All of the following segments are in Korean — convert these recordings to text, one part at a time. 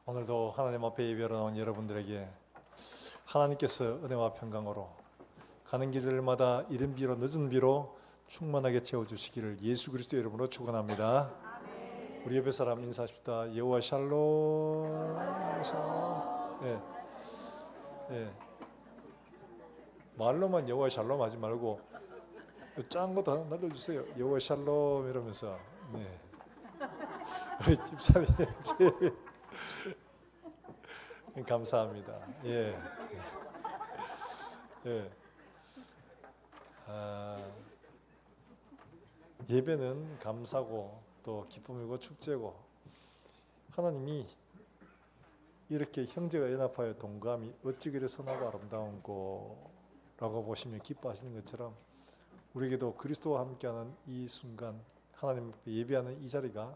오늘도 하나님 앞에 예배로 나온 여러분들에게 하나님께서 은혜와 평강으로 가는 길들마다 이른 비로 늦은 비로 충만하게 채워주시기를 예수 그리스도 이름으로 축원합니다. 우리 옆에 사람 인사하십시다. 여호와 샬롬. 샬롬. 예, 예. 말로만 여호와 샬롬 하지 말고 짠 것도 하나 날려주세요. 여호와 샬롬 이러면서. 네. 우리 집사님 감사합니다. 예. 예. 예배는 감사고 또 기쁨이고 축제고 하나님이 이렇게 형제가 연합하여 동감이 어찌 그리 선하고 아름다운고 라고 보시며 기뻐하시는 것처럼 우리에게도 그리스도와 함께하는 이 순간 하나님 예배하는 이 자리가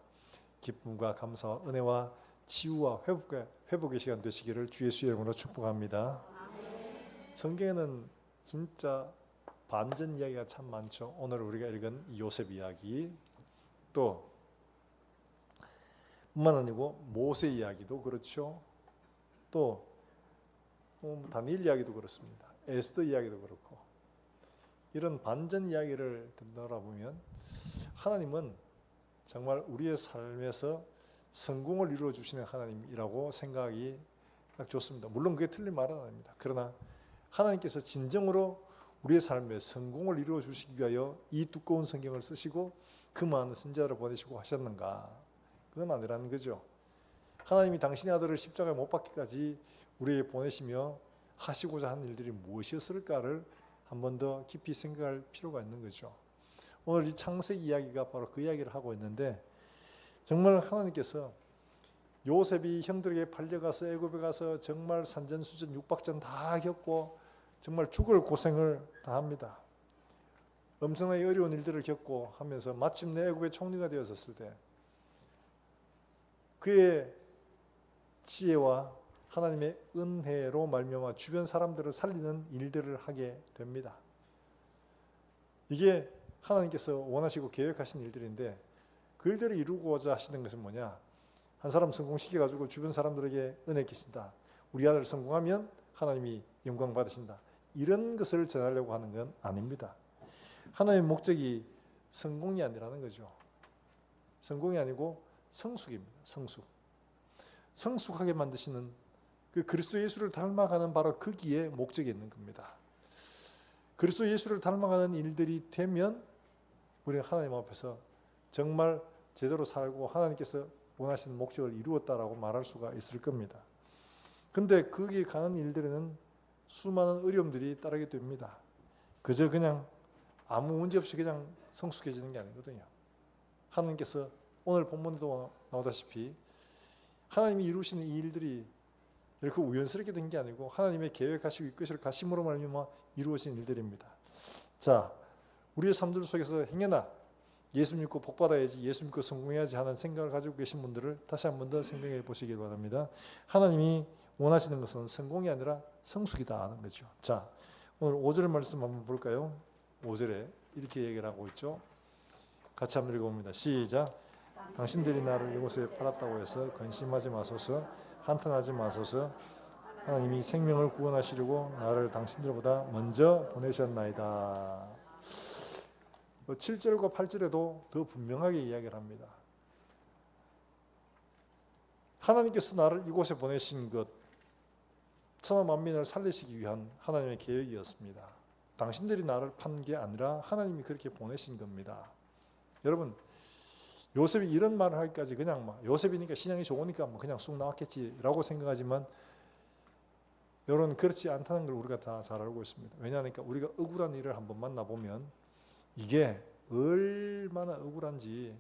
기쁨과 감사와 은혜와 치유와 회복의 시간 되시기를 주 예수의 이름으로 축복합니다. 성경에는 진짜 반전 이야기가 참 많죠. 오늘 우리가 읽은 요셉 이야기 또 뿐만 아니고 모세 이야기도 그렇죠. 또 다니엘 이야기도 그렇습니다. 에스더 이야기도 그렇고 이런 반전 이야기를 듣다 보면 하나님은 정말 우리의 삶에서 성공을 이루어 주시는 하나님이라고 생각이 딱 좋습니다. 물론 그게 틀린 말은 아닙니다. 그러나 하나님께서 진정으로 우리의 삶에 성공을 이루어 주시기 위하여 이 두꺼운 성경을 쓰시고 그 많은 선지자를 보내시고 하셨는가? 그건 아니라는 거죠. 하나님이 당신의 아들을 십자가에 못 박기까지 우리에게 보내시며 하시고자 하는 일들이 무엇이었을까를 한 번 더 깊이 생각할 필요가 있는 거죠. 오늘 이 창세기 이야기가 바로 그 이야기를 하고 있는데 정말 하나님께서 요셉이 형들에게 팔려가서 애굽에 가서 정말 산전수전 육박전 다 겪고 정말 죽을 고생을 다 합니다. 엄청나게 어려운 일들을 겪고 하면서 마침내 애굽의 총리가 되었을 때 그의 지혜와 하나님의 은혜로 말미암아 주변 사람들을 살리는 일들을 하게 됩니다. 이게 하나님께서 원하시고 계획하신 일들인데 그 일들을 이루고자 하시는 것은 뭐냐? 한 사람 성공시켜가지고 주변 사람들에게 은혜 계신다. 우리 아들 성공하면 하나님이 영광 받으신다. 이런 것을 전하려고 하는 건 아닙니다. 하나님의 목적이 성공이 아니라는 거죠. 성공이 아니고 성숙입니다. 성숙. 성숙하게 만드시는 그 그리스도 예수를 닮아가는 바로 거기에 목적이 있는 겁니다. 그리스도 예수를 닮아가는 일들이 되면 우리는 하나님 앞에서 정말 제대로 살고 하나님께서 원하시는 목적을 이루었다라고 말할 수가 있을 겁니다. 근데 거기에 가는 일들에는 수많은 어려움들이 따르게 됩니다. 그저 그냥 아무 문제 없이 그냥 성숙해지는 게 아니거든요. 하나님께서 오늘 본문에도 나오다시피 하나님이 이루시는 이 일들이 이렇게 우연스럽게 된 게 아니고 하나님의 계획하시고 이끄실 가심으로 말미암아 이루어진 일들입니다. 자, 우리의 삶들 속에서 행여나 예수 믿고 복받아야지, 예수 믿고 성공해야지 하는 생각을 가지고 계신 분들을 다시 한 번 더 생각해 보시길 바랍니다. 하나님이 원하시는 것은 성공이 아니라 성숙이다 하는 거죠. 자, 오늘 5절 말씀 한번 볼까요? 5절에 이렇게 얘기를 하고 있죠. 같이 한번 읽어봅니다. 시작. 당신들이 나를 이곳에 팔았다고 해서 근심하지 마소서, 한탄하지 마소서. 하나님이 생명을 구원하시려고 나를 당신들보다 먼저 보내셨나이다. 7절과 8절에도 더 분명하게 이야기를 합니다. 하나님께서 나를 이곳에 보내신 것, 천하 만민을 살리시기 위한 하나님의 계획이었습니다. 당신들이 나를 판 게 아니라 하나님이 그렇게 보내신 겁니다. 여러분, 요셉이 이런 말을 하기까지 그냥 요셉이니까 신앙이 좋으니까 그냥 쑥 나왔겠지라고 생각하지만 여러분, 그렇지 않다는 걸 우리가 다 잘 알고 있습니다. 왜냐하니까 우리가 억울한 일을 한번 만나보면 이게 얼마나 억울한지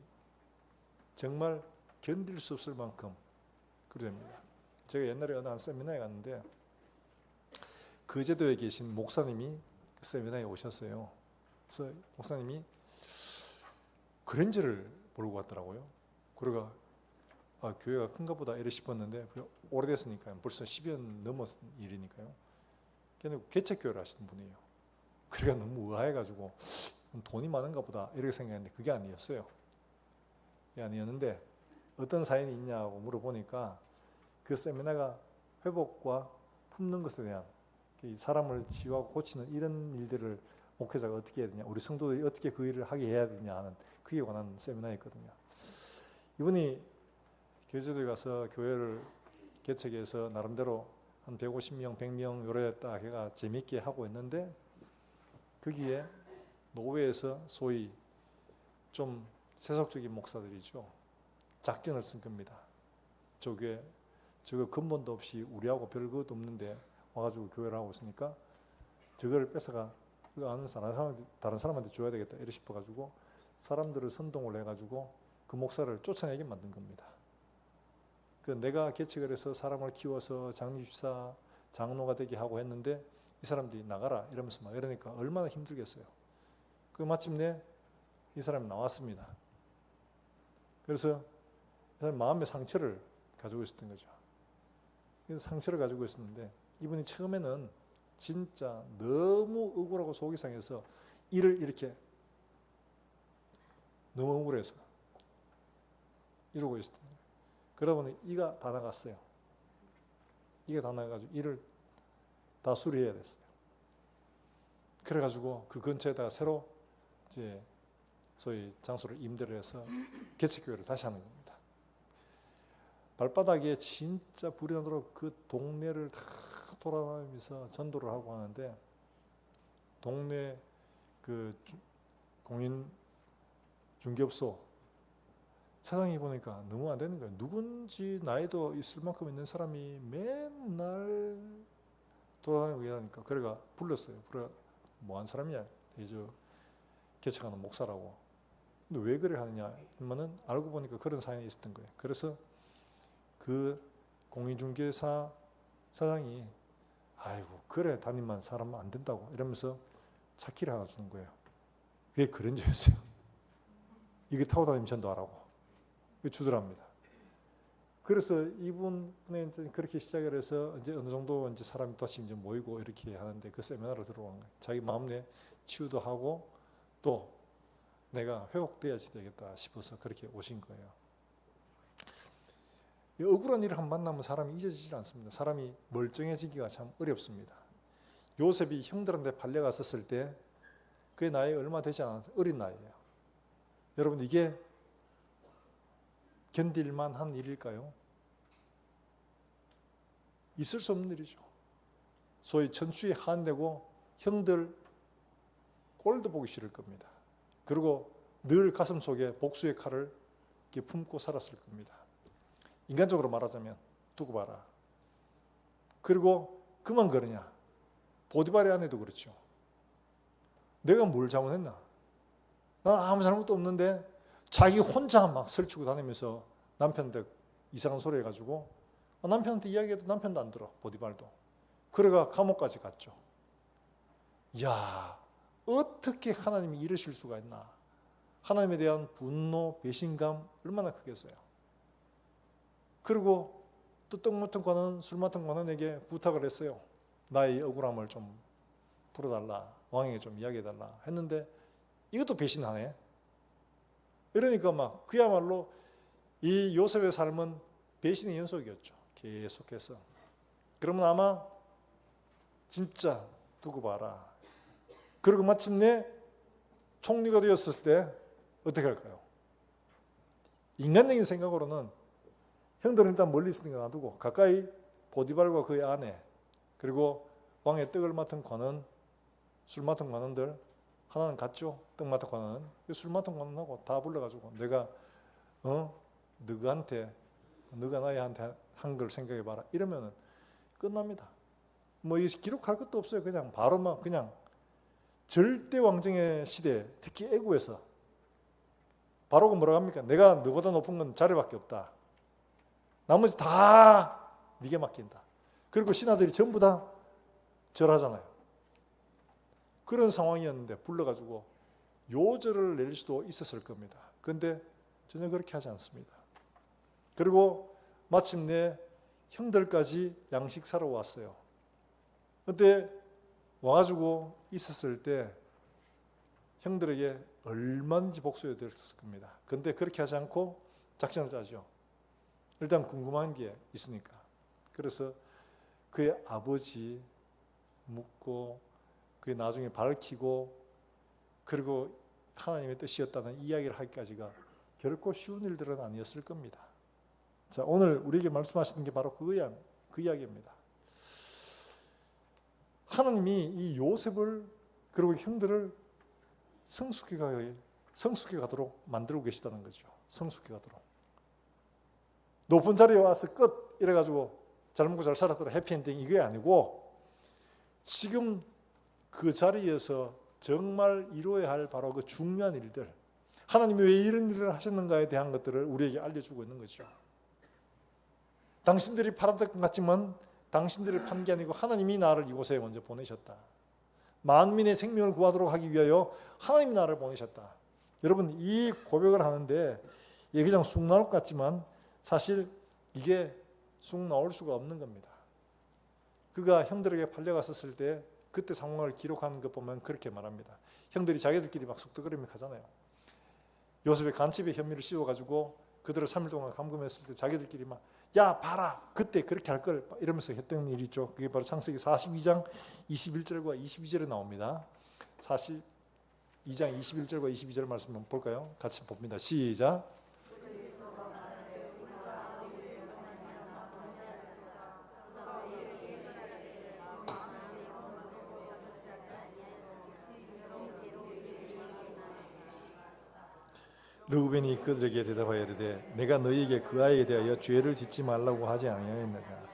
정말 견딜 수 없을 만큼 그럽니다. 제가 옛날에 어느 한 세미나에 갔는데 거제도에 계신 목사님이 그 세미나에 오셨어요. 그래서 목사님이 그랜저를 몰고 갔더라고요. 그러가 교회가 큰가 보다 이래 싶었는데 오래됐으니까요. 벌써 10년 넘은 일이니까요. 걔는 개척교회를 하시는 분이에요. 그러니까 너무 의아해가지고 돈이 많은가 보다 이렇게 생각했는데 그게 아니었어요. 그게 아니었는데 어떤 사연이 있냐고 물어보니까 그 세미나가 회복과 품는 것에 대한 이 사람을 치유하고 고치는 이런 일들을 목회자가 어떻게 해야 되냐, 우리 성도들이 어떻게 그 일을 하게 해야 되냐 하는 그에 관한 세미나였거든요. 이분이 교제도에 가서 교회를 개척해서 나름대로 한 150명, 100명 요래 딱 해가 재밌게 하고 있는데 거기에 노회에서 소위 좀 세속적인 목사들이죠. 작전을 쓴 겁니다. 저게 저거 근본도 없이 우리하고 별 것도 없는데 와가지고 교회를 하고 있으니까 저거를 뺏어가 그거 아는 다른 사람한테 줘야 되겠다 이래 싶어가지고 사람들을 선동을 해가지고 그 목사를 쫓아내게 만든 겁니다. 그 내가 개척을 해서 사람을 키워서 장립사 장로가 되게 하고 했는데 이 사람들이 나가라 이러면서 막 이러니까 얼마나 힘들겠어요. 그 마침내 이 사람이 나왔습니다. 그래서 이 사람 마음의 상처를 가지고 있었던 거죠. 그래서 상처를 가지고 있었는데 이분이 처음에는 진짜 너무 억울하고 속이 상해서 일을 이렇게 너무 억울해서 이러고 있었던 거예요. 그러다 보니 이가 다 나갔어요. 이가 다 나가가지고 일을 다 수리해야 됐어요. 그래가지고 그 근처에다가 새로 이제 소위 장소를 임대를 해서 개척교회를 다시 하는 겁니다. 발바닥에 진짜 불이 나도록 그 동네를 다 돌아다니면서 전도를 하고 하는데 동네 그 공인 중개업소 사장이 보니까 너무 안 되는 거예요. 누군지 나이도 있을 만큼 있는 사람이 맨날 돌아다니고 하니까 그래가 불렀어요. 그래 뭐한 사람이야? 대저 개척하는 목사라고. 근데 왜 그래 하느냐 하면은 알고 보니까 그런 사연이 있었던 거예요. 그래서 그 공인중개사 사장이 아이고 그래 담임만 사람 안 된다고 이러면서 차키를 하나 주는 거예요. 왜 그런 죄였어요? 이게 타고 다니면 전도하라고 주더랍니다. 그래서 이분은 이제 그렇게 시작을 해서 이제 어느 정도 이제 사람이 다시 이제 모이고 이렇게 하는데 그 세미나를 들어간 거예요. 자기 마음 내 치유도 하고 또 내가 회복돼야지 되겠다 싶어서 그렇게 오신 거예요. 이 억울한 일을 한 번 만나면 사람이 잊어지지 않습니다. 사람이 멀쩡해지기가 참 어렵습니다. 요셉이 형들한테 팔려갔었을 때 그의 나이 얼마 되지 않았어요. 어린 나이예요. 여러분 이게 견딜만 한 일일까요? 있을 수 없는 일이죠. 소위 천추에 한내고 형들 꼴도 보기 싫을 겁니다. 그리고 늘 가슴 속에 복수의 칼을 이렇게 품고 살았을 겁니다. 인간적으로 말하자면 두고 봐라. 그리고 그만 그러냐. 보디발의 아내도 그렇죠. 내가 뭘 잘못했나? 난 아무 잘못도 없는데 자기 혼자 막 설치고 다니면서 남편한테 이상한 소리 해가지고 남편한테 이야기해도 남편도 안 들어. 보디발도. 그래가 감옥까지 갔죠. 이야 어떻게 하나님이 이러실 수가 있나. 하나님에 대한 분노, 배신감 얼마나 크겠어요. 그리고 또 떡 맡은 관원, 술 맡은 관원에게 부탁을 했어요. 나의 억울함을 좀 풀어달라. 왕에게 좀 이야기해달라 했는데 이것도 배신하네. 이러니까 막 그야말로 이 요셉의 삶은 배신의 연속이었죠. 계속해서. 그러면 아마 진짜 두고 봐라. 그리고 마침내 총리가 되었을 때 어떻게 할까요? 인간적인 생각으로는 형들은 일단 멀리 있으니까 놔두고 가까이 보디발과 그의 아내 그리고 왕의 떡을 맡은 관원, 술 맡은 관원들 하나는 갔죠. 떡 맡은 관원은 술 맡은 관원하고 다 불러가지고 내가 너가 나한테 한 걸 생각해봐라 이러면은 끝납니다. 뭐 이 기록할 것도 없어요. 그냥 바로 막 그냥 절대 왕정의 시대, 특히 애국에서 바로가 뭐라고 합니까? 내가 너보다 높은 건 자리밖에 없다. 나머지 다 네게 맡긴다. 그리고 신하들이 전부 다 절하잖아요. 그런 상황이었는데 불러가지고 요절을 낼 수도 있었을 겁니다. 그런데 전혀 그렇게 하지 않습니다. 그리고 마침내 형들까지 양식 사러 왔어요. 그때 와가지고 있었을 때 형들에게 얼마든지 복수해 드렸을 겁니다. 그런데 그렇게 하지 않고 작전을 짜죠. 일단 궁금한 게 있으니까 그래서 그의 아버지 묻고 그의 나중에 밝히고 그리고 하나님의 뜻이었다는 이야기를 하기까지가 결코 쉬운 일들은 아니었을 겁니다. 자, 오늘 우리에게 말씀하시는 게 바로 그 이야기입니다. 하나님이 이 요셉을 그리고 형들을 성숙해 가도록 만들고 계시다는 거죠. 성숙해 가도록. 높은 자리에 와서 끝 이래가지고 잘 먹고 잘 살았더라 해피엔딩 이게 아니고 지금 그 자리에서 정말 이루어야 할 바로 그 중요한 일들, 하나님이 왜 이런 일을 하셨는가에 대한 것들을 우리에게 알려주고 있는 거죠. 당신들이 팔았던 것 같지만 당신들이 판 게 아니고 하나님이 나를 이곳에 먼저 보내셨다. 만민의 생명을 구하도록 하기 위하여 하나님이 나를 보내셨다. 여러분, 이 고백을 하는데 이게 그냥 쑥 나올 것 같지만 사실 이게 쑥 나올 수가 없는 겁니다. 그가 형들에게 팔려갔었을 때 그때 상황을 기록하는 것 보면 그렇게 말합니다. 형들이 자기들끼리 막 쑥덕거리며 가잖아요. 요셉의 간첩의 혐의를 씌워가지고 그들을 3일 동안 감금했을 때 자기들끼리 막 야 봐라 그때 그렇게 할 걸 이러면서 했던 일이 있죠. 그게 바로 창세기 42장 21절과 22절에 나옵니다. 42장 21절과 22절 말씀 한번 볼까요? 같이 봅니다. 시작. 르우벤이 그들에게 대답하여 이르되 내가 너희에게 그 아이에 대하여 죄를 짓지 말라고 하지 아니하였느냐.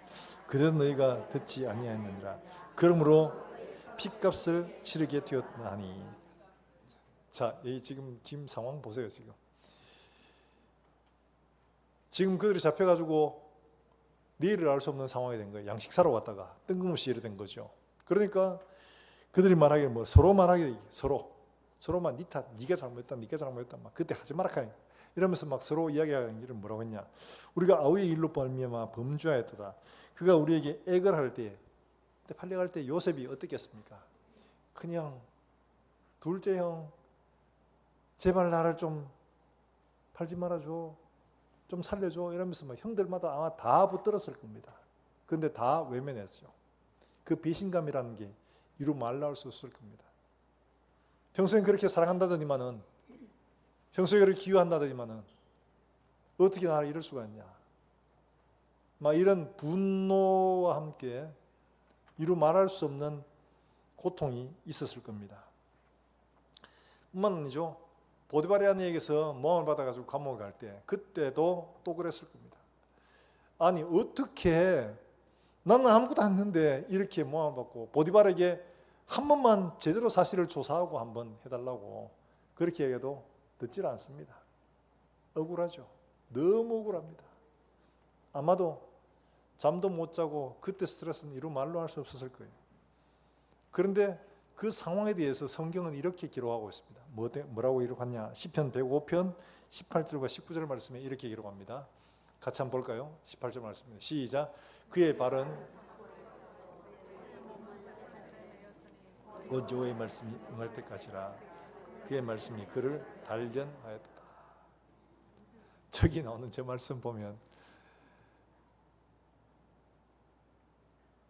그래도 너희가 듣지 아니하였느니라. 그러므로 핏값을 치르게 되었나니. 자, 지금 상황 보세요. 지금 그들이 잡혀가지고 내일을 알 수 없는 상황이 된 거예요. 양식 사러 왔다가 뜬금없이 이래 된 거죠. 그러니까 그들이 말하기를 뭐 서로 말하기 서로만 네가 잘못했다 막 그때 하지 마라 이러면서 막 서로 이야기하는 일을 뭐라고 했냐. 우리가 아우의 일로 말미암아 범죄하였도다. 그가 우리에게 액을 할 때 팔려갈 때 요셉이 어떻겠습니까? 그냥 둘째 형 제발 나를 좀 팔지 말아줘, 좀 살려줘 이러면서 막 형들마다 아마 다 붙들었을 겁니다. 그런데 다 외면했어요. 그 배신감이라는 게 이루 말라올 수 없을 겁니다. 평소엔 그렇게 사랑한다더니만은, 평소에 그렇게 기여한다더니만은 어떻게 나를 이럴 수가 있냐. 막 이런 분노와 함께 이루 말할 수 없는 고통이 있었을 겁니다. 뿐만 아니죠. 보디발의 아내에게서 모함을 받아가지고 감옥에 갈 때 그때도 또 그랬을 겁니다. 아니 어떻게 나는 아무것도 안 했는데 이렇게 모함을 받고 보디발에게 한 번만 제대로 사실을 조사하고 한번 해달라고 그렇게 얘기해도 듣질 않습니다. 억울하죠. 너무 억울합니다. 아마도 잠도 못 자고 그때 스트레스는 이루 말로 할 수 없었을 거예요. 그런데 그 상황에 대해서 성경은 이렇게 기록하고 있습니다. 뭐라고 기록하냐? 시편 105편 18절과 19절 말씀에 이렇게 기록합니다. 같이 한번 볼까요? 18절 말씀입니다. 시작. 그의 발은 곧 여호와의 말씀이 응할 때까지라. 그의 말씀이 그를 단련하였다. 저기 나오는 제 말씀 보면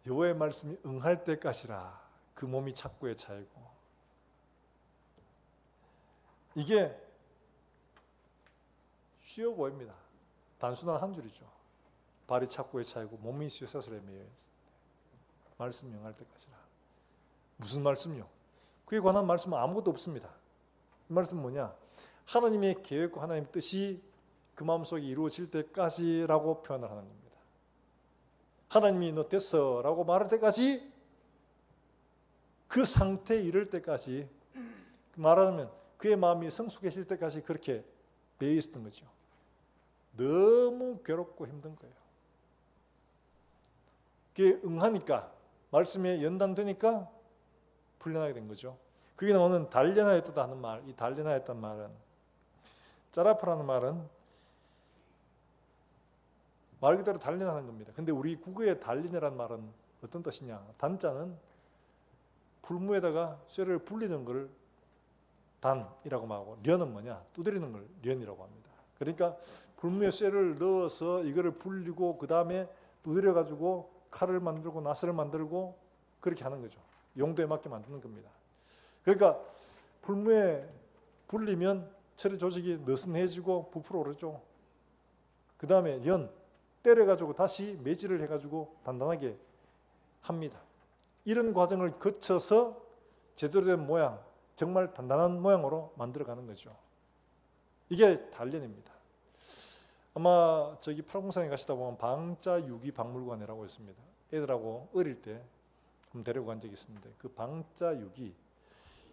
여호와의 말씀이 응할 때까지라. 그 몸이 착고에 차이고, 이게 쉬워 보입니다. 단순한 한 줄이죠. 발이 착고에 차이고 몸이 쇠사슬에 매여 있습니다. 말씀이 응할 때까지라. 무슨 말씀이요? 그에 관한 말씀은 아무것도 없습니다. 이 말씀은 뭐냐? 하나님의 계획과 하나님의 뜻이 그 마음속에 이루어질 때까지라고 표현을 하는 겁니다. 하나님이 너 됐어 라고 말할 때까지, 그 상태에 이를 때까지, 말하자면 그의 마음이 성숙해질 때까지 그렇게 매여 있었던 거죠. 너무 괴롭고 힘든 거예요. 그게 응하니까, 말씀에 연단되니까 풀려나게 된 거죠. 그게 나오는 단련하였다 하는 말, 이 단련하였다는 말은, 짜라프라는 말은 말 그대로 단련하는 겁니다. 근데 우리 국어의 단련이라는 말은 어떤 뜻이냐? 단자는 풀무에다가 쇠를 불리는 걸 단이라고 말하고, 련은 뭐냐? 두드리는 걸 련이라고 합니다. 그러니까 불무에 쇠를 넣어서 이거를 불리고 그 다음에 두드려 가지고 칼을 만들고 나스를 만들고 그렇게 하는 거죠. 용도에 맞게 만드는 겁니다. 그러니까 불무에 불리면 철의 조직이 느슨해지고 부풀어 오르죠. 그 다음에 연 때려가지고 다시 매질을 해가지고 단단하게 합니다. 이런 과정을 거쳐서 제대로 된 모양, 정말 단단한 모양으로 만들어가는 거죠. 이게 단련입니다. 아마 저기 팔공산에 가시다 보면 방자유기박물관이라고 있습니다. 애들하고 어릴 때 데리고 간 적이 있었는데 그 방자유기,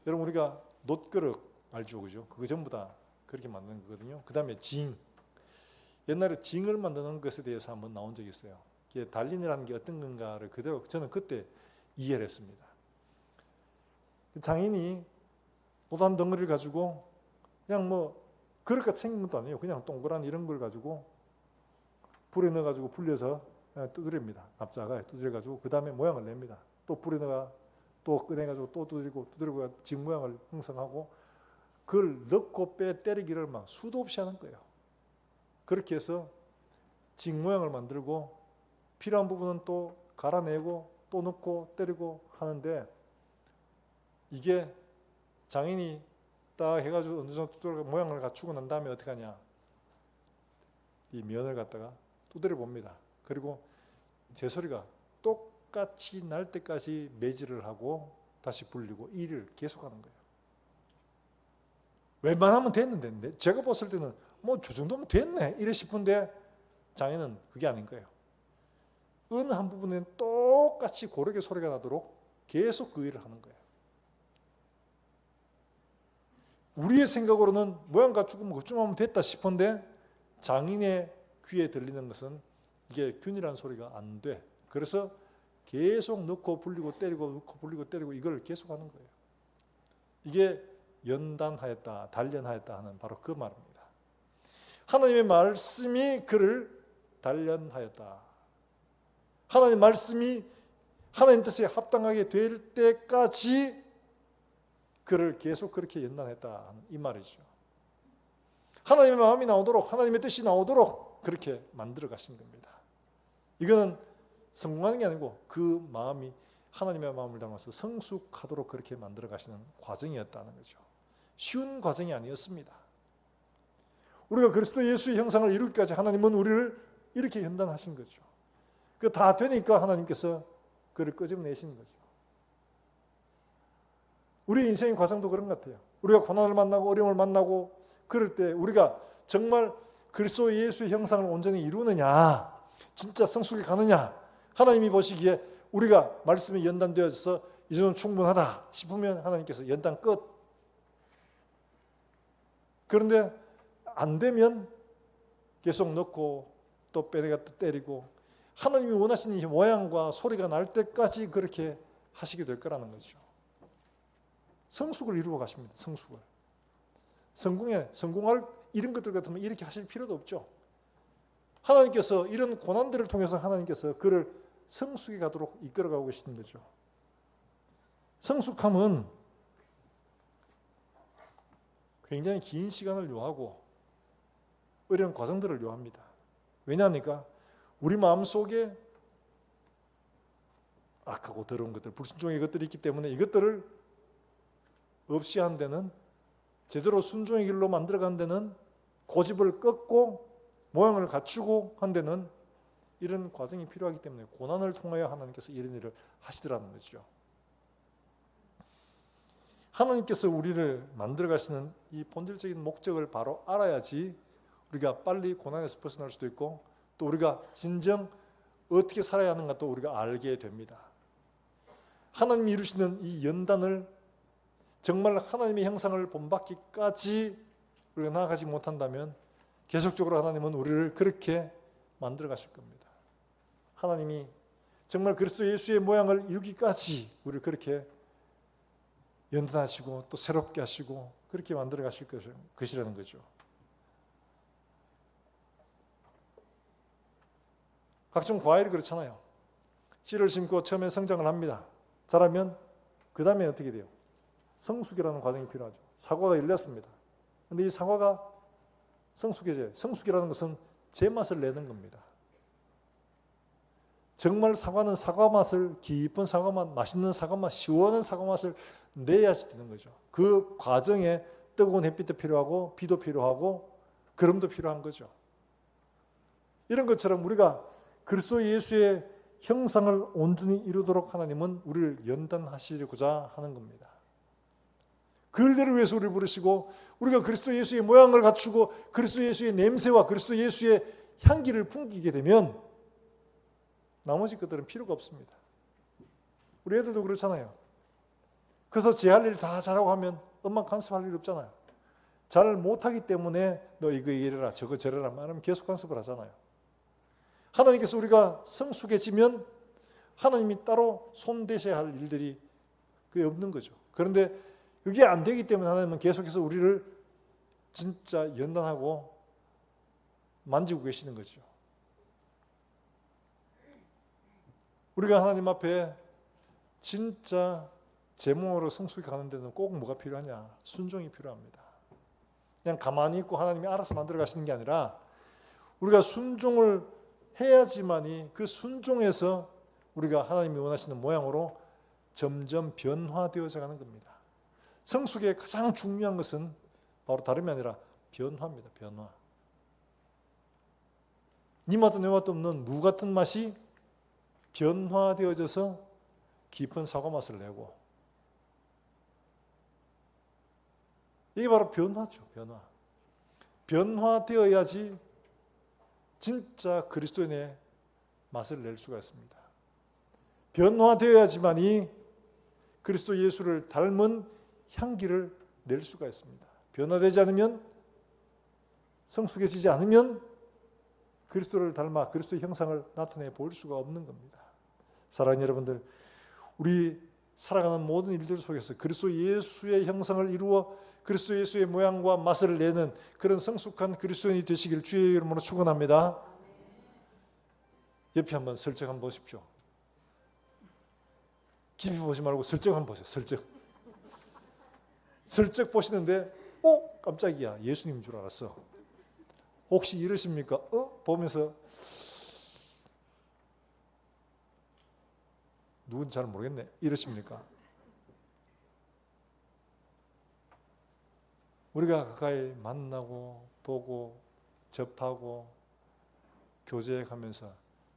여러분 우리가 놋그릇 알죠, 그죠? 그거 전부 다 그렇게 만드는 거거든요. 그 다음에 징, 옛날에 징을 만드는 것에 대해서 한번 나온 적이 있어요. 이게 단련이라는 게 어떤 건가를 그대로 저는 그때 이해를 했습니다. 장인이 노단 덩어리를 가지고 그냥 뭐 그릇같이 생긴 것도 아니에요. 그냥 동그란 이런 걸 가지고 불에 넣어가지고 불려서 두드립니다. 납작하게 두드려가지고 그 다음에 모양을 냅니다. 또 불에 넣어가 또 꺼내가지고 또 두드리고 징 모양을 형성하고 그걸 넣고 빼 때리기를 막 수도 없이 하는 거예요. 그렇게 해서 징 모양을 만들고 필요한 부분은 또 갈아내고 또 넣고 때리고 하는데, 이게 장인이 딱 해가지고 어느 정도 모양을 갖추고 난 다음에 어떻게 하냐, 이 면을 갖다가 두드려 봅니다. 그리고 제 소리가 똑같이 날 때까지 매질을 하고 다시 불리고 이 일을 계속하는 거예요. 웬만하면 됐는데 제가 봤을 때는 뭐 저 정도면 됐네 이래 싶은데 장인은 그게 아닌 거예요. 어느 한 부분에는 똑같이 고르게 소리가 나도록 계속 그 일을 하는 거예요. 우리의 생각으로는 모양 갖추고 뭐 그쯤 하면 됐다 싶은데 장인의 귀에 들리는 것은 이게 균이라는 소리가 안 돼. 그래서 계속 넣고 불리고 때리고 넣고 불리고 때리고 이걸 계속 하는 거예요. 이게 연단하였다, 단련하였다 하는 바로 그 말입니다. 하나님의 말씀이 그를 단련하였다. 하나님의 말씀이 하나님 뜻에 합당하게 될 때까지 그를 계속 그렇게 연단했다 이 말이죠. 하나님의 마음이 나오도록, 하나님의 뜻이 나오도록 그렇게 만들어 가신 겁니다. 이거는 성공하는 게 아니고 그 마음이 하나님의 마음을 담아서 성숙하도록 그렇게 만들어 가시는 과정이었다는 거죠. 쉬운 과정이 아니었습니다. 우리가 그리스도 예수의 형상을 이루기까지 하나님은 우리를 이렇게 연단하신 거죠. 그 다 되니까 하나님께서 그를 끄집어내신 거죠. 우리 인생의 과정도 그런 것 같아요. 우리가 고난을 만나고 어려움을 만나고 그럴 때 우리가 정말 그리스도 예수의 형상을 온전히 이루느냐, 진짜 성숙해 가느냐, 하나님이 보시기에 우리가 말씀이 연단되어서 이 정도는 충분하다 싶으면 하나님께서 연단 끝. 그런데 안 되면 계속 넣고 또 빼내가 또 때리고 하나님이 원하시는 이 모양과 소리가 날 때까지 그렇게 하시게 될 거라는 거죠. 성숙을 이루어 가십니다. 성숙을. 성공할 이런 것들 같으면 이렇게 하실 필요도 없죠. 하나님께서 이런 고난들을 통해서 하나님께서 그를 성숙해 가도록 이끌어가고 계시는 거죠. 성숙함은 굉장히 긴 시간을 요하고 어려운 과정들을 요합니다. 왜냐하니까 우리 마음속에 악하고 더러운 것들, 불순종의 것들이 있기 때문에 이것들을 없이 한 데는, 제대로 순종의 길로 만들어간 데는, 고집을 꺾고 모양을 갖추고 한 데는 이런 과정이 필요하기 때문에 고난을 통하여 하나님께서 이런 일을 하시더라는 거죠. 하나님께서 우리를 만들어 가시는 이 본질적인 목적을 바로 알아야지 우리가 빨리 고난에서 벗어날 수도 있고 또 우리가 진정 어떻게 살아야 하는가 또 우리가 알게 됩니다. 하나님이 이루시는 이 연단을 정말 하나님의 형상을 본받기까지 우리가 나아가지 못한다면 계속적으로 하나님은 우리를 그렇게 만들어 가실 겁니다. 하나님이 정말 그리스도 예수의 모양을 이루기까지 우리를 그렇게 연단하시고 또 새롭게 하시고 그렇게 만들어 가실 것이라는 거죠. 각종 과일이 그렇잖아요. 씨를 심고 처음에 성장을 합니다. 자라면 그 다음에 어떻게 돼요? 성숙이라는 과정이 필요하죠. 사과가 열렸습니다. 그런데 이 사과가 성숙해져요. 성숙이라는 것은 제맛을 내는 겁니다. 정말 사과는 사과 맛을, 깊은 사과 맛, 맛있는 사과 맛, 시원한 사과 맛을 내야지 되는 거죠. 그 과정에 뜨거운 햇빛도 필요하고 비도 필요하고 거름도 필요한 거죠. 이런 것처럼 우리가 그리스도 예수의 형상을 온전히 이루도록 하나님은 우리를 연단하시고자 하는 겁니다. 그 일들을 위해서 우리를 부르시고 우리가 그리스도 예수의 모양을 갖추고 그리스도 예수의 냄새와 그리스도 예수의 향기를 풍기게 되면 나머지 것들은 필요가 없습니다. 우리 애들도 그렇잖아요. 그래서 제 할 일 다 잘하고 하면 엄마 간섭할 일 없잖아요. 잘 못하기 때문에 너 이거 이래라 저거 저래라 말하면 계속 간섭을 하잖아요. 하나님께서 우리가 성숙해지면 하나님이 따로 손대셔야 할 일들이 그게 없는 거죠. 그런데 그게 안 되기 때문에 하나님은 계속해서 우리를 진짜 연단하고 만지고 계시는 거죠. 우리가 하나님 앞에 진짜 제 몸으로 성숙해 가는 데는 꼭 뭐가 필요하냐? 순종이 필요합니다. 그냥 가만히 있고 하나님이 알아서 만들어 가시는 게 아니라 우리가 순종을 해야지만이 그 순종에서 우리가 하나님이 원하시는 모양으로 점점 변화되어져 가는 겁니다. 성숙의 가장 중요한 것은 바로 다름이 아니라 변화입니다. 변화. 니 맛도 내 맛도 없는 무 같은 맛이 변화되어져서 깊은 사과 맛을 내고, 이게 바로 변화죠. 변화. 변화되어야지 진짜 그리스도인의 맛을 낼 수가 있습니다. 변화되어야지만이 그리스도 예수를 닮은 향기를 낼 수가 있습니다. 변화되지 않으면, 성숙해지지 않으면 그리스도를 닮아 그리스도의 형상을 나타내 보일 수가 없는 겁니다. 사랑하는 여러분들, 우리 살아가는 모든 일들 속에서 그리스도 예수의 형상을 이루어 그리스도 예수의 모양과 맛을 내는 그런 성숙한 그리스도인이 되시길 주의 이름으로 축원합니다. 옆에 한번 슬쩍 한번 보십시오. 깊이 보지 말고 슬쩍 한번 보세요. 슬쩍. 슬쩍 보시는데 깜짝이야. 예수님인 줄 알았어. 혹시 이러십니까? 보면서 누군지 잘 모르겠네. 이러십니까? 우리가 가까이 만나고 보고 접하고 교제해 가면서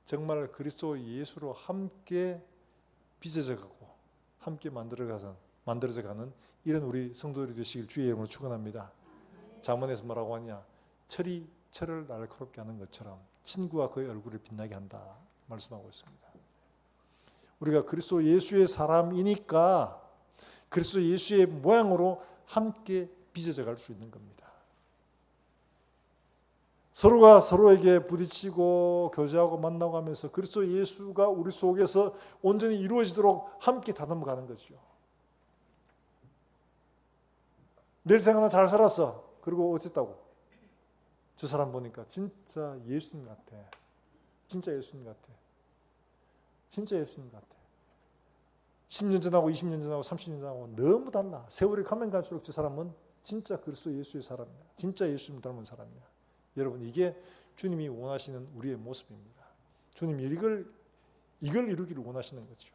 정말 그리스도 예수로 함께 빚어져 가고 함께 만들어져 가는 이런 우리 성도들이 되시길 주의 이름으로 축원합니다. 잠언에서 뭐라고 하냐? 철을 날카롭게 하는 것처럼 친구가 그의 얼굴을 빛나게 한다 말씀하고 있습니다. 우리가 그리스도 예수의 사람이니까 그리스도 예수의 모양으로 함께 빚어져 갈 수 있는 겁니다. 서로가 서로에게 부딪히고 교제하고 만나고 하면서 그리스도 예수가 우리 속에서 온전히 이루어지도록 함께 다듬어 가는 거죠. 내일 생각나 잘 살았어. 그리고 어쨌다고? 저 사람 보니까 진짜 예수님 같아. 진짜 예수님 같아. 진짜 예수님 같아. 10년 전하고 20년 전하고 30년 전하고 너무 달라. 세월이 가면 갈수록 저 사람은 진짜 그리스도 예수의 사람이야. 진짜 예수님 닮은 사람이야. 여러분, 이게 주님이 원하시는 우리의 모습입니다. 주님이 이걸 이루기를 원하시는 거죠.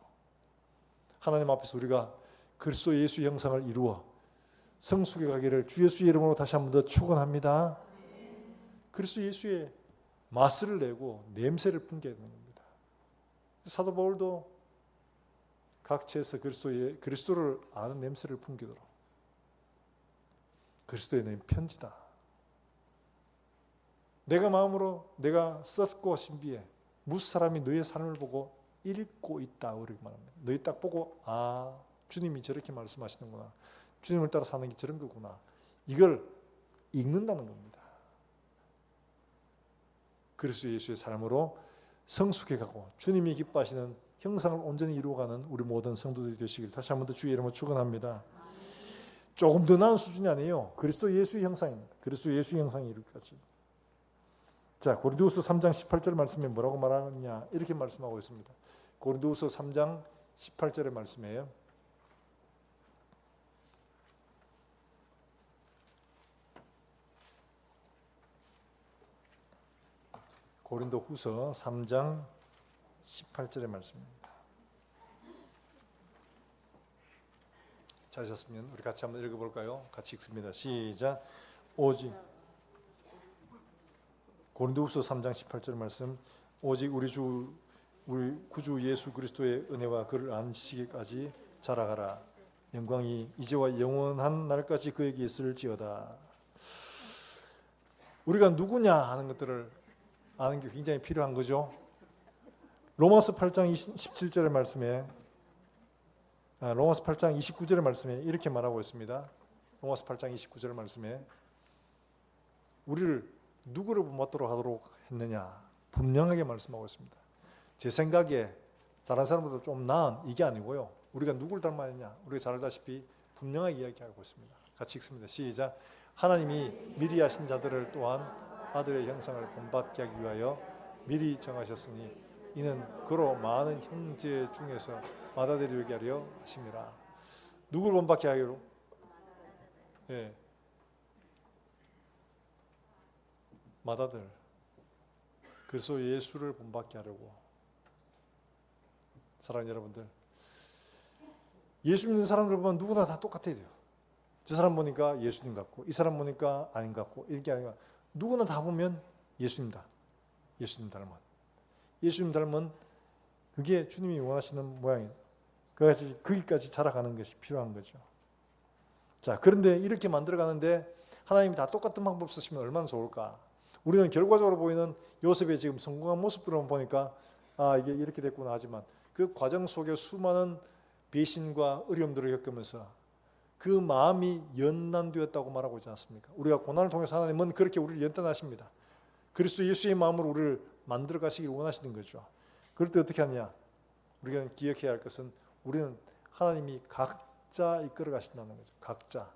하나님 앞에서 우리가 그리스도 예수의 형상을 이루어 성숙해 가기를 주 예수의 이름으로 다시 한 번 더 축원합니다. 그리스도 예수의 맛을 내고 냄새를 풍겨야 되는 겁니다. 사도 바울도 각처에서 그리스도를 아는 냄새를 풍기도록 그리스도의 내 편지다. 내가 마음으로 내가 썼고 신비해 무슨 사람이 너의 삶을 보고 읽고 있다 그렇게 말합니다. 너희 딱 보고 주님이 저렇게 말씀하시는구나. 주님을 따라 사는 게 저런 거구나. 이걸 읽는다는 겁니다. 그리스도 예수의 삶으로 성숙해가고 주님이 기뻐하시는 형상을 온전히 이루어가는 우리 모든 성도들이 되시길 다시 한 번 더 주의 이름으로 축원합니다. 조금 더 나은 수준이 아니에요. 그리스도 예수의 형상입니다. 그리스도 예수의 형상이 이루기까지. 자, 고린도후서 3장 18절 말씀에 뭐라고 말하느냐 이렇게 말씀하고 있습니다. 고린도후서 3장 18절의 말씀이에요. 고린도후서 3장 18절의 말씀입니다. 찾으셨으면 우리 같이 한번 읽어볼까요? 같이 읽습니다. 시작. 오직 고린도후서 3장 18절 말씀. 오직 우리 구주 예수 그리스도의 은혜와 그를 아는 지식까지 자라가라. 영광이 이제와 영원한 날까지 그에게 있을지어다. 우리가 누구냐 하는 것들을 아는 게 굉장히 필요한 거죠. 로마서 8장 17절의 말씀에 로마서 8장 29절의 말씀에 이렇게 말하고 있습니다. 로마서 8장 29절의 말씀에 우리를 누구를 본받도록 하도록 했느냐 분명하게 말씀하고 있습니다. 제 생각에 다른 사람보다 좀 나은 이게 아니고요. 우리가 누구를 닮았느냐 우리가 잘 알다시피 분명하게 이야기하고 있습니다. 같이 읽습니다. 시작. 하나님이 미리 하신 자들을 또한 아들의 형상을 본받게 하기 위하여 미리 정하셨으니 이는 그로 많은 형제 중에서 맏아들이 하려 하심이라. 누구를 본받게 하기로? 예. 맏아들 그리스도 예수를 본받게 하려고. 사랑하는 여러분들, 예수 믿는 사람들 보면 누구나 다 똑같아야 돼요. 저 사람 보니까 예수님 같고 이 사람 보니까 아닌 것 같고 이게 아니라 누구나 다 보면 예수님다. 예수님 닮은. 예수님 닮은 그게 주님이 원하시는 모양이에요. 거기까지 자라가는 것이 필요한 거죠. 자, 그런데 이렇게 만들어가는데 하나님이 다 똑같은 방법 쓰시면 얼마나 좋을까. 우리는 결과적으로 보이는 요셉의 지금 성공한 모습들을 보니까 이게 이렇게 됐구나 하지만 그 과정 속에 수많은 배신과 어려움들을 겪으면서 그 마음이 연단되었다고 말하고 있지 않습니까? 우리가 고난을 통해서 하나님은 그렇게 우리를 연단하십니다. 그리스도 예수의 마음으로 우리를 만들어 가시길 원하시는 거죠. 그럴 때 어떻게 하냐? 우리가 기억해야 할 것은 우리는 하나님이 각자 이끌어 가신다는 거죠. 각자.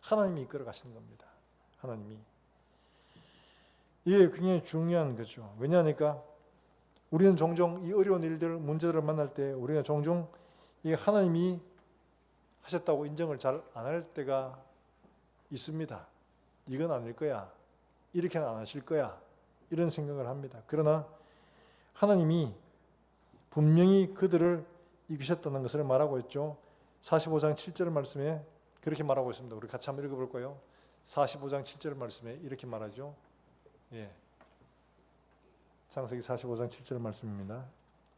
하나님이 이끌어 가시는 겁니다. 하나님이. 이게 굉장히 중요한 거죠. 왜냐하니까 우리는 종종 이 어려운 일들, 문제들을 만날 때 우리가 종종 이 하나님이 하셨다고 인정을 잘 안 할 때가 있습니다. 이건 아닐 거야. 이렇게는 안 하실 거야. 이런 생각을 합니다. 그러나 하나님이 분명히 그들을 이기셨다는 것을 말하고 있죠. 45장 7절 말씀에 그렇게 말하고 있습니다. 우리 같이 한번 읽어볼 거예요. 45장 7절 말씀에 이렇게 말하죠. 예. 창세기 45장 7절 말씀입니다.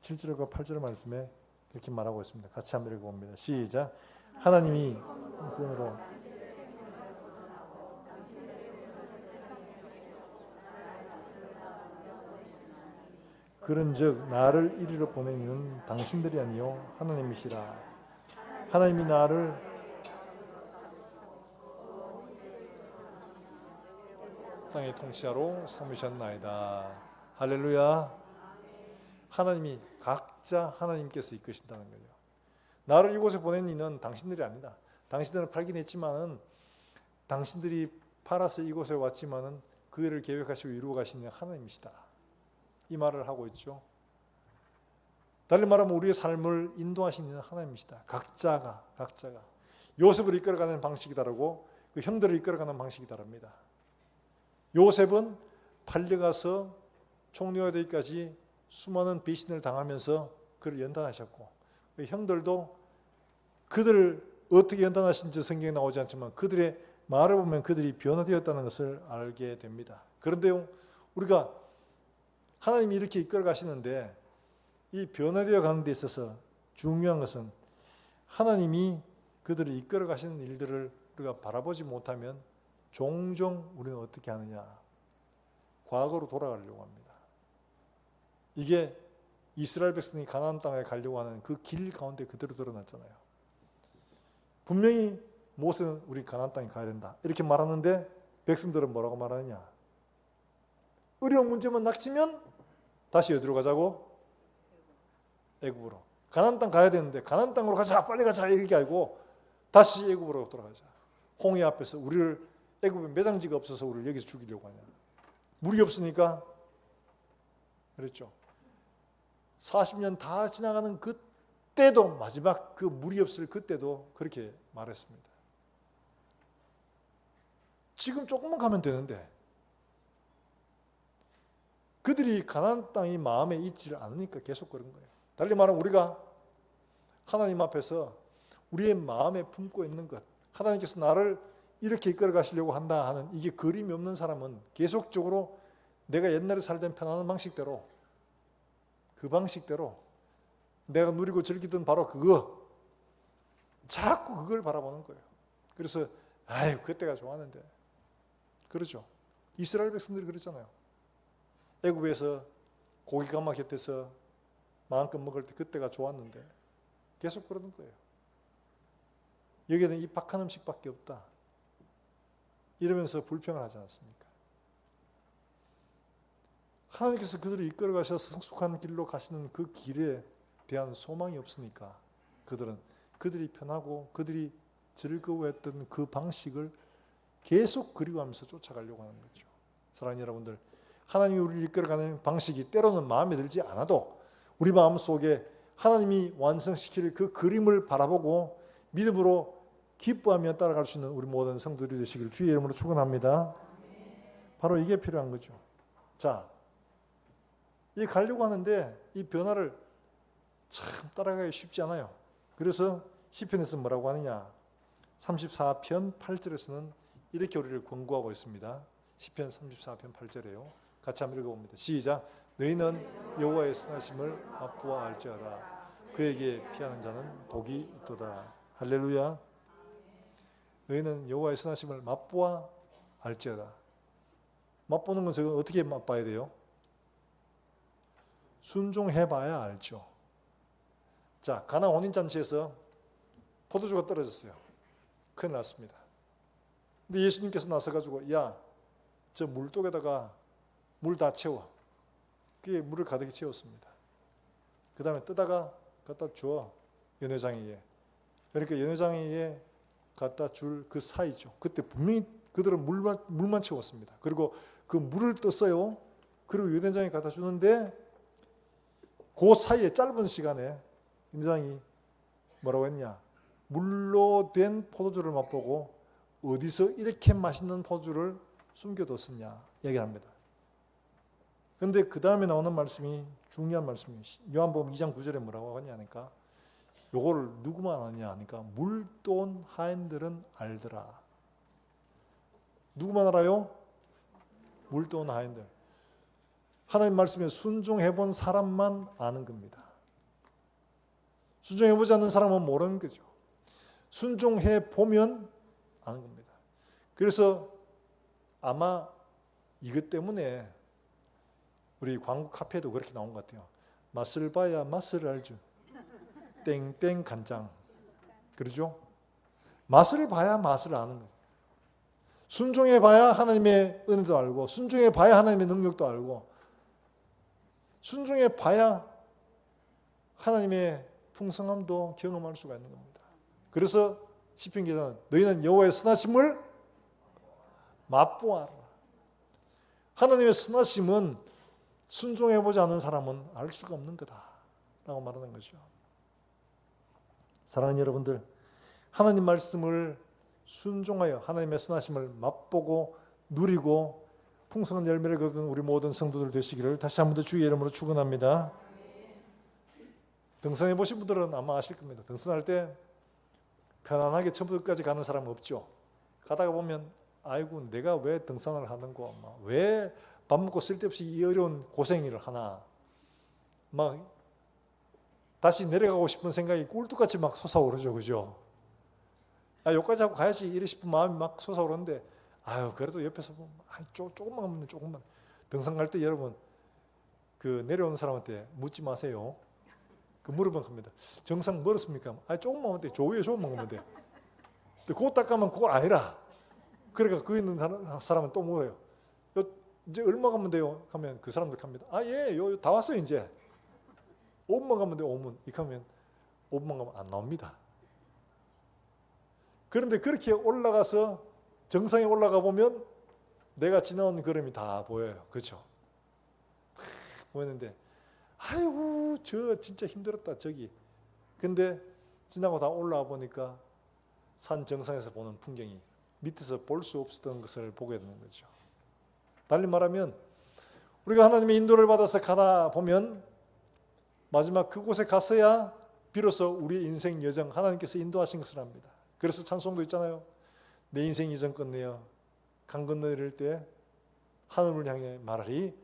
7절과 8절 말씀에 이렇게 말하고 있습니다. 같이 한번 읽어봅니다. 시작. 하나님이 끈으로 그런즉 나를 이리로 보내는 당신들이 아니요 하나님이시라. 하나님이 나를 땅의 통치자로 삼으셨나이다. 할렐루야. 하나님이 각자 하나님께서 이끄신다는 거죠. 나를 이곳에 보낸 이는 당신들이 아니다. 당신들은 팔긴 했지만은 당신들이 팔아서 이곳에 왔지만은 그 일을 계획하시고 이루어 가시는 하나님이시다. 이 말을 하고 있죠. 달리 말하면 우리의 삶을 인도하시는 하나님이시다. 각자가 요셉을 이끌어가는 방식이 다르고 그 형들을 이끌어가는 방식이 다릅니다. 요셉은 팔려가서 총리가 되기까지 수많은 배신을 당하면서 그를 연단하셨고 그 형들도 그들을 어떻게 연단하신지 성경에 나오지 않지만 그들의 말을 보면 그들이 변화되었다는 것을 알게 됩니다. 그런데 우리가 하나님이 이렇게 이끌어 가시는데 이 변화되어 가는 데 있어서 중요한 것은 하나님이 그들을 이끌어 가시는 일들을 우리가 바라보지 못하면 종종 우리는 어떻게 하느냐? 과거로 돌아가려고 합니다. 이게 이스라엘 백성이 가나안 땅에 가려고 하는 그 길 가운데 그대로 드러났잖아요. 분명히 모세는 우리 가나안 땅에 가야 된다 이렇게 말하는데 백성들은 뭐라고 말하느냐? 어려운 문제만 닥치면 다시 어디로 가자고? 애굽으로. 가나안 땅 가야 되는데 가나안 땅으로 가자 빨리 가자 이렇게 알고 다시 애굽으로 돌아가자. 홍해 앞에서 우리를 애굽에 매장지가 없어서 우리를 여기서 죽이려고 하냐? 물이 없으니까 그랬죠. 40년 다 지나가는 그때도 마지막 그 물이 없을 그때도 그렇게 말했습니다. 지금 조금만 가면 되는데 그들이 가나안 땅이 마음에 있지를 않으니까 계속 그런 거예요. 달리 말하면 우리가 하나님 앞에서 우리의 마음에 품고 있는 것, 하나님께서 나를 이렇게 이끌어 가시려고 한다 하는 이게 그림이 없는 사람은 계속적으로 내가 옛날에 살던 편안한 방식대로, 그 방식대로 내가 누리고 즐기던 바로 그거, 자꾸 그걸 바라보는 거예요. 그래서 아유 그때가 좋았는데, 그러죠. 이스라엘 백성들이 그랬잖아요. 애굽에서 고기 가마 곁에서 마음껏 먹을 때 그때가 좋았는데 계속 그러는 거예요. 여기에는 이 박한 음식밖에 없다 이러면서 불평을 하지 않습니까? 하나님께서 그들을 이끌어 가셔서 성숙한 길로 가시는 그 길에 대한 소망이 없으니까 그들은 그들이 편하고 그들이 즐거워했던 그 방식을 계속 그리워하면서 쫓아가려고 하는 거죠. 사랑하는 여러분들, 하나님이 우리를 이끌어가는 방식이 때로는 마음에 들지 않아도 우리 마음속에 하나님이 완성시킬 그 그림을 바라보고 믿음으로 기뻐하며 따라갈 수 있는 우리 모든 성도들이 되시기를 주의 이름으로 축원합니다. 바로 이게 필요한 거죠. 자, 이 가려고 하는데 이 변화를 참 따라가기 쉽지 않아요. 그래서 시편에서 뭐라고 하느냐, 34편 8절에서는 이렇게 우리를 권고하고 있습니다. 시편 34편 8절에요. 같이 한번 읽어봅니다. 시작. 너희는 여호와의 선하심을 맛보아 알지어라. 그에게 피하는 자는 복이 있도다. 할렐루야. 너희는 여호와의 선하심을 맛보아 알지어다. 맛보는 건 제가 어떻게 맛봐야 돼요? 순종해봐야 알죠. 자, 가나 혼인잔치에서 포도주가 떨어졌어요. 큰일 났습니다. 근데 예수님께서 나서가지고 야, 저 물독에다가 물 다 채워. 그게 물을 가득히 채웠습니다. 그 다음에 뜨다가 갖다 줘. 연회장에게. 그러니까 연회장에게 갖다 줄 그 사이죠. 그때 분명히 그들은 물만 채웠습니다. 그리고 그 물을 떴어요. 그리고 연회장에 갖다 주는데 그 사이에 짧은 시간에 연회장이 뭐라고 했냐, 물로 된 포도주를 맛보고 어디서 이렇게 맛있는 포도주를 숨겨뒀었냐 얘기합니다. 그런데 그 다음에 나오는 말씀이 중요한 말씀이에요. 요한복음 2장 9절에 뭐라고 하냐니까 요거를 누구만 아냐 하니까 물돈 하인들은 알더라. 누구만 알아요? 물돈 하인들. 하나님 말씀에 순종해본 사람만 아는 겁니다. 순종해보지 않는 사람은 모르는 거죠. 순종해보면 아는 겁니다. 그래서 아마 이것 때문에 우리 광고 카페도 그렇게 나온 것 같아요. 맛을 봐야 맛을 알죠. 땡땡 간장. 그러죠? 맛을 봐야 맛을 아는 거예요. 순종해봐야 하나님의 은혜도 알고, 순종해봐야 하나님의 능력도 알고, 순종해봐야 하나님의 풍성함도 경험할 수가 있는 겁니다. 그래서 시편 기자는 너희는 여호와의 선하심을 맛보아라. 하나님의 선하심은 순종해보지 않는 사람은 알 수가 없는 거다 라고 말하는 거죠. 사랑하는 여러분들, 하나님 말씀을 순종하여 하나님의 선하심을 맛보고 누리고 풍성한 열매를 거둔 우리 모든 성도들 되시기를 다시 한 번 더 주의 이름으로 축원합니다. 등산해 보신 분들은 아마 아실 겁니다. 등산할 때 편안하게 처음부터 끝까지 가는 사람은 없죠. 가다가 보면 아이고 내가 왜 등산을 하는고, 왜 밥 먹고 쓸데없이 이 어려운 고생일을 하나, 막 다시 내려가고 싶은 생각이 꿀뚝같이 막 솟아오르죠. 그죠? 여기까지 하고 가야지 이래 싶은 마음이 막 솟아오르는데 아유 그래도 옆에서 보면 조금만 가면 조금만. 등산 갈 때 여러분 그 내려오는 사람한테 묻지 마세요. 그 물어보면 겁니다. 정상 멀었습니까? 조금만 가면 돼. 조위에 조금만 가면 돼. 근데 그거 딱 가면 그걸 아니라. 그러니까 그 있는 사람은 또 물어요. 이제 얼마 가면 돼요? 하면 그 사람들 갑니다. 예, 다 왔어요 이제. 5분만 가면 돼요. 5분. 이렇게 하면 5분만 가면 안 나옵니다. 그런데 그렇게 올라가서 정상에 올라가 보면 내가 지나온 걸음이 다 보여요. 그렇죠? 보였는데 아이고 저 진짜 힘들었다 저기. 근데 지나고 다 올라와 보니까 산 정상에서 보는 풍경이 밑에서 볼 수 없었던 것을 보게 되는 거죠. 달리 말하면 우리가 하나님의 인도를 받아서 가다 보면 마지막 그곳에 갔어야 비로소 우리의 인생 여정 하나님께서 인도하신 것을 압니다. 그래서 찬송도 있잖아요. 내 인생 여정 끝내어 강 건너 이를 때 하늘을 향해 말하리.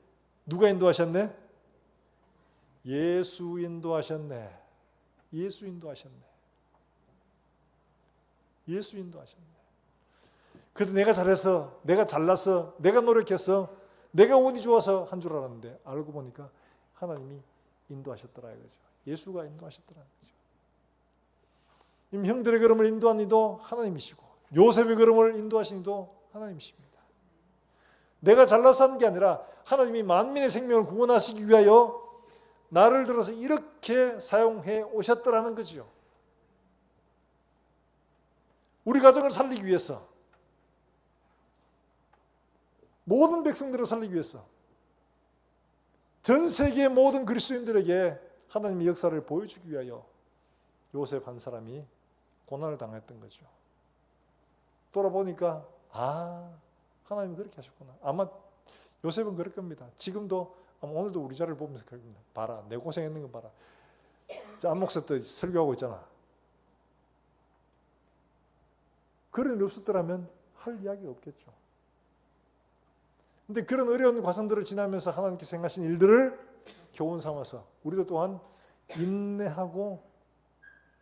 누가 인도하셨네? 예수 인도하셨네. 예수 인도하셨네. 예수 인도하셨네. 그래도 내가 잘해서, 내가 잘나서, 내가 노력해서, 내가 운이 좋아서 한 줄 알았는데 알고 보니까 하나님이 인도하셨더라 이거죠. 예수가 인도하셨더라 이거죠. 형들의 걸음을 인도한 이도 하나님이시고 요셉의 걸음을 인도하신 이도 하나님이십니다. 내가 잘나서 하는 게 아니라 하나님이 만민의 생명을 구원하시기 위하여 나를 들어서 이렇게 사용해 오셨더라는 거죠. 우리 가정을 살리기 위해서, 모든 백성들을 살리기 위해서, 전 세계의 모든 그리스도인들에게 하나님의 역사를 보여주기 위하여 요셉 한 사람이 고난을 당했던 거죠. 돌아보니까 하나님이 그렇게 하셨구나. 아마 요셉은 그럴 겁니다. 지금도 아마 오늘도 우리 자를 보면서 그럴 겁니다. 봐라, 내 고생했는 거 봐라. 안 목사 때 설교하고 있잖아. 그런 일 없었더라면 할 이야기가 없겠죠. 근데 그런 어려운 과정들을 지나면서 하나님께서 행하신 일들을 교훈 삼아서 우리도 또한 인내하고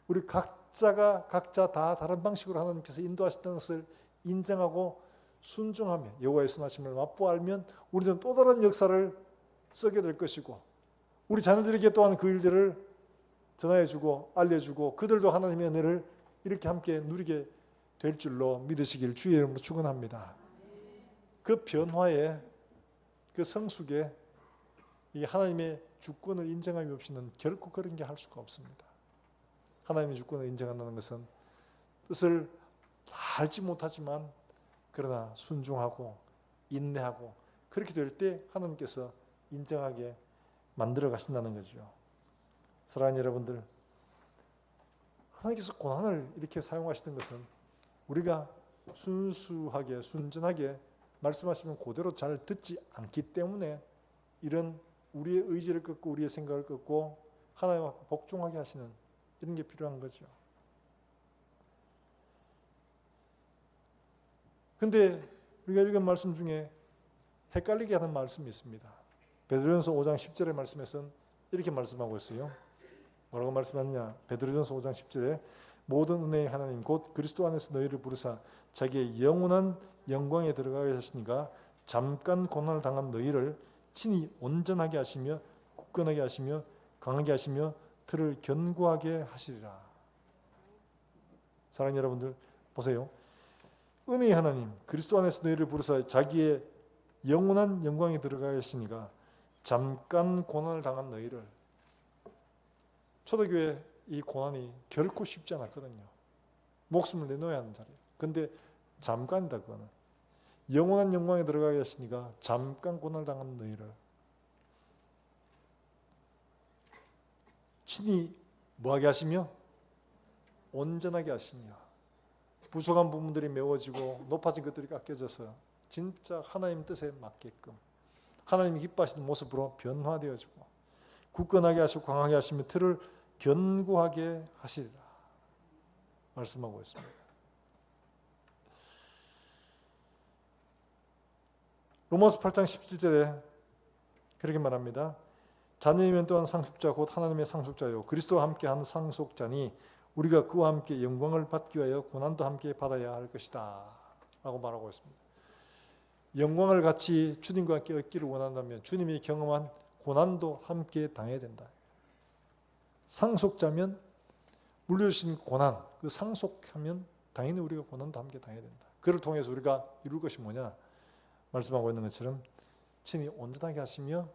우리 각자가 각자 다 다른 방식으로 하나님께서 인도하셨다는 것을 인정하고 순종하며 여호와의 선하심을 맛보아 알면 우리는 또 다른 역사를 쓰게 될 것이고 우리 자녀들에게 또한 그 일들을 전하여주고 알려주고 그들도 하나님의 은혜를 이렇게 함께 누리게 될 줄로 믿으시길 주의 이름으로 축원합니다. 그 변화에 그 성숙에 이 하나님의 주권을 인정함이 없이는 결코 그런 게 할 수가 없습니다. 하나님의 주권을 인정한다는 것은 뜻을 다 알지 못하지만 그러나 순종하고 인내하고 그렇게 될 때 하나님께서 인정하게 만들어 가신다는 거죠. 사랑하는 여러분들, 하나님께서 고난을 이렇게 사용하시는 것은 우리가 순수하게 순전하게 말씀하시면 그대로 잘 듣지 않기 때문에 이런 우리의 의지를 꺾고 우리의 생각을 꺾고 하나님 앞에 복종하게 하시는 이런 게 필요한 거죠. 근데 우리가 읽은 말씀 중에 헷갈리게 하는 말씀이 있습니다. 베드로전서 5장 10절의 말씀에서는 이렇게 말씀하고 있어요. 뭐라고 말씀하느냐? 베드로전서 5장 10절에 모든 은혜의 하나님 곧 그리스도 안에서 너희를 부르사 자기의 영원한 영광에 들어가게 하시니가 잠깐 고난을 당한 너희를 친히 온전하게 하시며 굳건하게 하시며 강하게 하시며 틀을 견고하게 하시리라. 사랑하는 여러분들 보세요. 은혜의 하나님 그리스도 안에서 너희를 부르사 자기의 영원한 영광에 들어가게 하시니가 잠깐 고난을 당한 너희를. 초대교회 이 고난이 결코 쉽지 않았거든요. 목숨을 내놓아야 하는 자리예요. 근데 잠깐이다. 그거는 영원한 영광에 들어가게 하시니까 잠깐 고난을 당한 너희를 친히 뭐하게 하시며 온전하게 하시며 부족한 부분들이 메워지고 높아진 것들이 깎여져서 진짜 하나님 뜻에 맞게끔 하나님이 기뻐하시는 모습으로 변화되어지고 굳건하게 하시고 강하게 하시며 틀을 견고하게 하시리라 말씀하고 있습니다. 로마서 8장 17절에 그렇게 말합니다. 자녀이면 또한 상속자 곧 하나님의 상속자요 그리스도와 함께한 상속자니 우리가 그와 함께 영광을 받기 위하여 고난도 함께 받아야 할 것이다 라고 말하고 있습니다. 영광을 같이 주님과 함께 얻기를 원한다면 주님이 경험한 고난도 함께 당해야 된다. 상속자면 물려주신 고난, 그 상속하면 당연히 우리가 고난도 함께 당해야 된다. 그를 통해서 우리가 이룰 것이 뭐냐? 말씀하고 있는 것처럼 친히 온전하게 하시며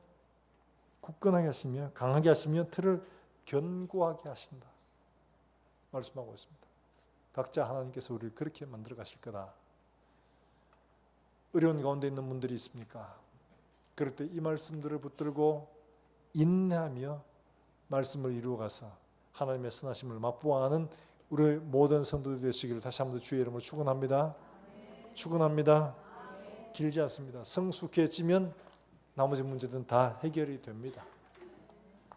굳건하게 하시며 강하게 하시며 틀을 견고하게 하신다. 말씀하고 있습니다. 각자 하나님께서 우리를 그렇게 만들어 가실 거다. 어려운 가운데 있는 분들이 있습니까? 그럴 때 이 말씀들을 붙들고 인내하며 말씀을 이루어가서 하나님의 선하심을 맛보아하는 우리 모든 성도들 되시기를 다시 한번 주의 이름으로 축원합니다. 축원합니다. 길지 않습니다. 성숙해지면 나머지 문제들은 다 해결이 됩니다.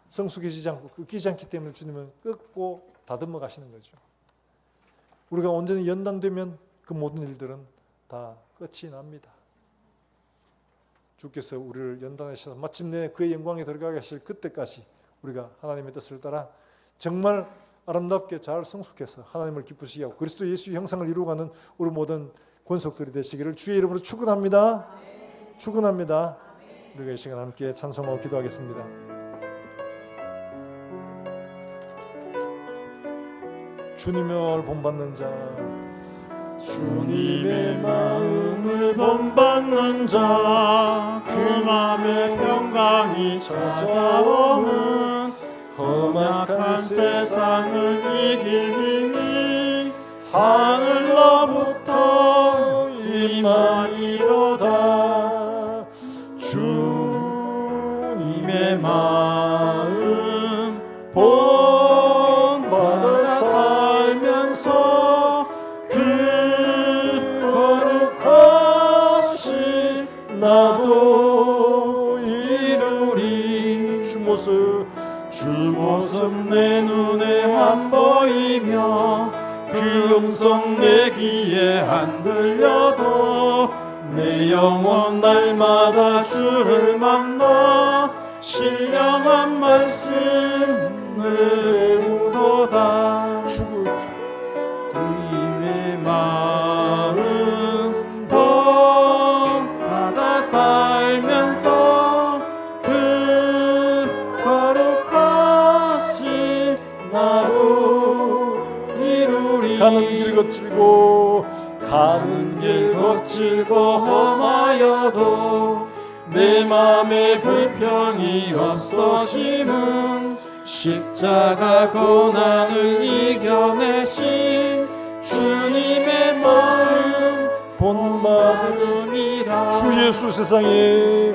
성숙해지지 않고 꺾이지 않기 때문에 주님은 꺾고 다듬어 가시는 거죠. 우리가 온전히 연단되면 그 모든 일들은 다 끝이 납니다. 주께서 우리를 연단하셔서 마침내 그의 영광에 들어가게 하실 그때까지 우리가 하나님의 뜻을 따라 정말 아름답게 잘 성숙해서 하나님을 기쁘시게 하고 그리스도 예수의 형상을 이루어가는 우리 모든 권속들이 되시기를 주의 이름으로 축원합니다. 축원합니다. 우리가 이 시간 함께 찬송하고 기도하겠습니다. 주님을 본받는 자, 주님의 마음을 본받는 자, 그 마음의 평강이 찾아오는 험악한 세상을 이길 힘이 하늘로부터 임하리로다. 주님의 마음 본받아 살면서 그 거룩하신 나도 이루리. 주 모습 내 눈에 안 보이며 그 음성 내 귀에 안 들려도 내 영혼 날마다 주를 만나 신령한 말씀을 배우도다. 주님의 마음 본받아 살면서 그 거룩하신 나도 이루리. 가는 길 거칠고 험하여도 내 맘에 불평이 없어지는 십자가 고난을 이겨내신 주님의 말씀 본받음이라. 주 예수 세상에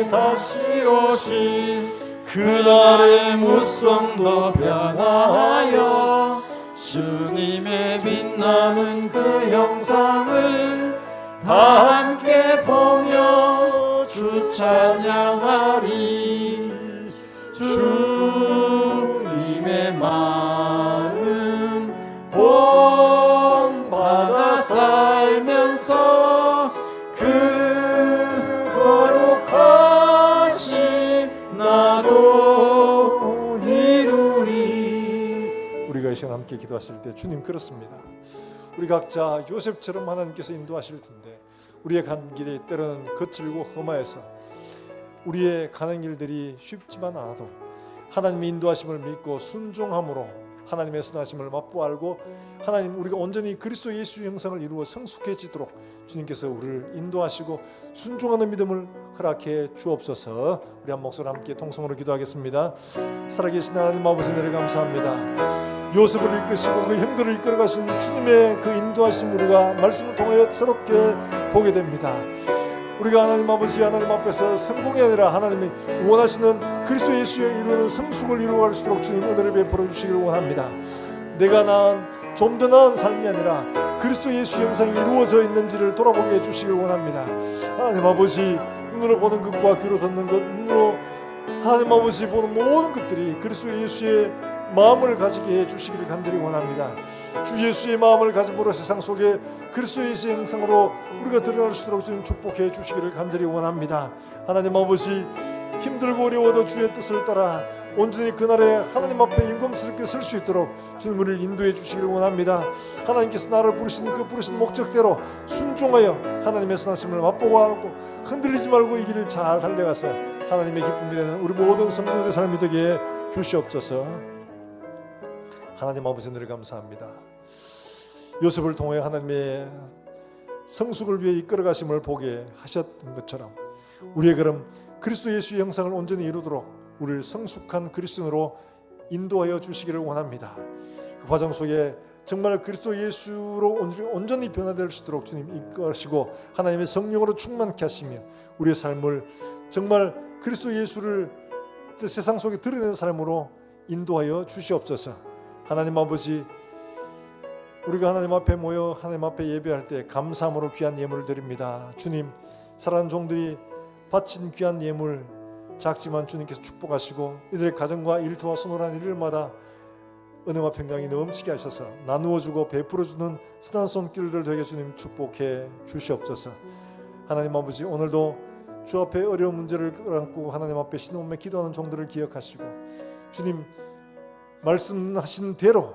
다시 오신 그날의 무성도 변화하여 주님의 빛나는 그 형상을 다 함께 보며 주 찬양하리. 주님의 마음 본받아 살면서 그 거룩하신 나도 이루리. 우리가 이 시간 함께 기도하실 때 주님 그렇습니다. 우리 각자 요셉처럼 하나님께서 인도하실 텐데 우리의 간 길이 때로는 거칠고 험하여서 우리의 가는 길들이 쉽지만 않아도 하나님의 인도하심을 믿고 순종함으로 하나님의 선하심을 맛보 알고 하나님 우리가 온전히 그리스도 예수의 형상을 이루어 성숙해지도록 주님께서 우리를 인도하시고 순종하는 믿음을 허락해 주옵소서. 우리 한 목소리 함께 통성으로 기도하겠습니다. 살아계신 하나님 아버지 은혜를 감사합니다. 요셉을 이끄시고 그 형들을 이끌어 가신 주님의 그 인도하심 우리가 말씀을 통하여 새롭게 보게 됩니다. 우리가 하나님 아버지 하나님 앞에서 성공이 아니라 하나님이 원하시는 그리스도 예수의 이루는 성숙을 이루어갈 수 있도록 주님 은혜를 베풀어 주시기를 원합니다. 내가 낳은 좀 더 나은 삶이 아니라 그리스도 예수 형상이 이루어져 있는지를 돌아보게 해주시길 원합니다. 하나님 아버지 눈으로 보는 것과 귀로 듣는 것 눈으로 하나님 아버지 보는 모든 것들이 그리스도 예수의 마음을 가지게 해주시기를 간절히 원합니다. 주 예수의 마음을 가짐으로 세상 속에 그리스도 예수의 형상으로 우리가 드러날 수 있도록 주님 축복해 주시기를 간절히 원합니다. 하나님 아버지 힘들고 어려워도 주의 뜻을 따라 온전히 그날에 하나님 앞에 영광스럽게 설 수 있도록 주님 우리를 인도해 주시기를 원합니다. 하나님께서 나를 부르신 그 부르신 목적대로 순종하여 하나님의 선하심을 맛보고 하고 흔들리지 말고 이 길을 잘 달려가서 하나님의 기쁨이 되는 우리 모든 성도들의 삶이 되게 주시옵소서. 하나님 아버지 은혜를 감사합니다. 요셉을 통해 하나님의 성숙을 위해 이끌어가심을 보게 하셨던 것처럼 우리의 그럼 그리스도 예수의 형상을 온전히 이루도록 우리를 성숙한 그리스도인으로 인도하여 주시기를 원합니다. 그 과정 속에 정말 그리스도 예수로 온전히 변화될 수 있도록 주님 이끌으시고 하나님의 성령으로 충만케 하시며 우리의 삶을 정말 그리스도 예수를 세상 속에 드러내는 삶으로 인도하여 주시옵소서. 하나님 아버지 우리가 하나님 앞에 모여 하나님 앞에 예배할 때 감사함으로 귀한 예물을 드립니다. 주님 사랑하는 종들이 바친 귀한 예물 작지만 주님께서 축복하시고 이들의 가정과 일터와 수고하는 일마다 은혜와 평강이 넘치게 하셔서 나누어주고 베풀어주는 선한 손길들 되게 주님 축복해 주시옵소서. 하나님 아버지, 오늘도 주 앞에 어려운 문제를 안고 하나님 앞에 신음에 기도하는 종들을 기억하시고 주님 말씀하신 대로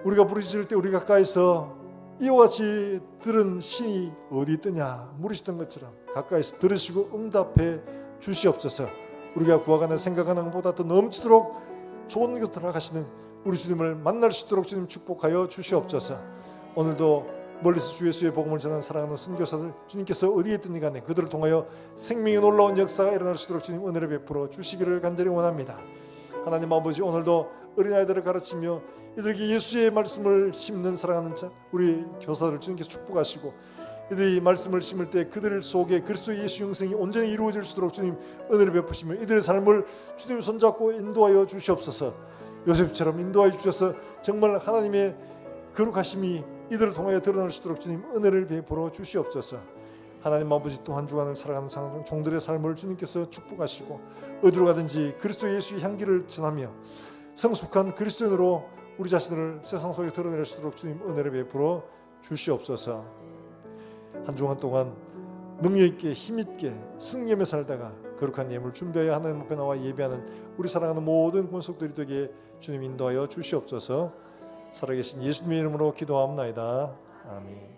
우리가 부르짖을 때 우리 가까이서 이와 같이 들은 신이 어디 있더냐 물으시던 것처럼 가까이서 들으시고 응답해 주시옵소서. 우리가 구하거나 생각하는 것보다 더 넘치도록 좋은 것을 하시는 우리 주님을 만날 수 있도록 주님 축복하여 주시옵소서. 오늘도 멀리서 주 예수의 복음을 전하는 사랑하는 선교사들 주님께서 어디에 있든지 간에 그들을 통하여 생명의 놀라운 역사가 일어날 수 있도록 주님 은혜를 베풀어 주시기를 간절히 원합니다. 하나님 아버지, 오늘도 어린아이들을 가르치며 이들에게 예수의 말씀을 심는 사랑하는 우리 교사들 주님께서 축복하시고 이들이 말씀을 심을 때 그들 속에 그리스도 예수 영생이 온전히 이루어질 수 있도록 주님 은혜를 베푸시며 이들의 삶을 주님 손잡고 인도하여 주시옵소서. 요셉처럼 인도하여 주셔서 정말 하나님의 거룩하심이 이들을 통하여 드러날 수 있도록 주님 은혜를 베풀어 주시옵소서. 하나님 아버지, 또 한 주간을 살아가는 종들의 삶을 주님께서 축복하시고 어디로 가든지 그리스도 예수의 향기를 전하며 성숙한 그리스도인으로 우리 자신을 세상 속에 드러낼 수 있도록 주님 은혜를 베풀어 주시옵소서. 한 주간 동안 능력 있게 힘 있게 승리하며 살다가 거룩한 예물 준비하여 하나님 앞에 나와 예배하는 우리 사랑하는 모든 권속들이 되게 주님 인도하여 주시옵소서. 살아계신 예수님의 이름으로 기도합나이다. 아멘.